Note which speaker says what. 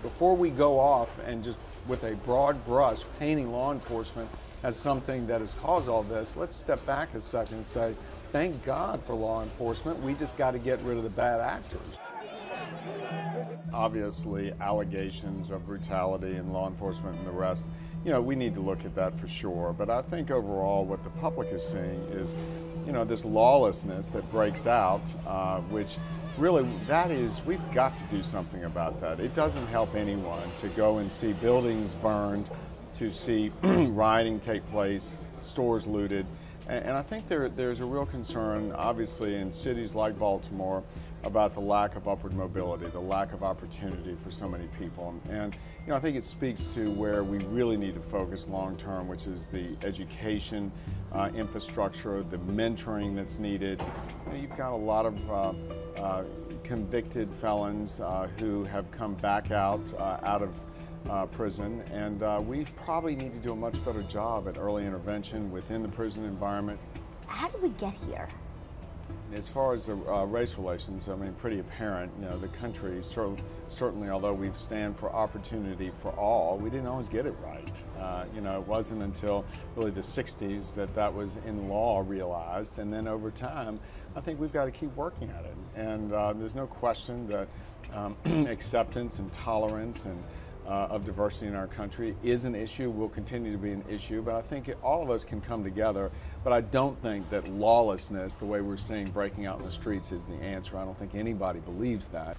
Speaker 1: before we go off and just with a broad brush painting law enforcement as something that has caused all this, let's step back a second and say, thank God for law enforcement. We just got to get rid of the bad actors. Obviously, allegations of brutality in law enforcement and the rest, we need to look at that for sure. But I think overall what the public is seeing is, this lawlessness that breaks out, which really, we've got to do something about that. It doesn't help anyone to go and see buildings burned, to see rioting take place, stores looted. And I think there's a real concern, obviously, in cities like Baltimore about the lack of upward mobility, the lack of opportunity for so many people. And I think it speaks to where we really need to focus long term, which is the education infrastructure, the mentoring that's needed. You've got a lot of convicted felons who have come back out of prison, and we probably need to do a much better job at early intervention within the prison environment.
Speaker 2: How did we get here?
Speaker 1: As far as the race relations, pretty apparent. The country certainly, although we stand for opportunity for all, we didn't always get it right. It wasn't until really the 60s that was in law realized, and then over time, I think we've got to keep working at it. And there's no question that acceptance and tolerance and of diversity in our country is an issue, will continue to be an issue, but I think all of us can come together. But I don't think that lawlessness, the way we're seeing breaking out in the streets, is the answer. I don't think anybody believes that.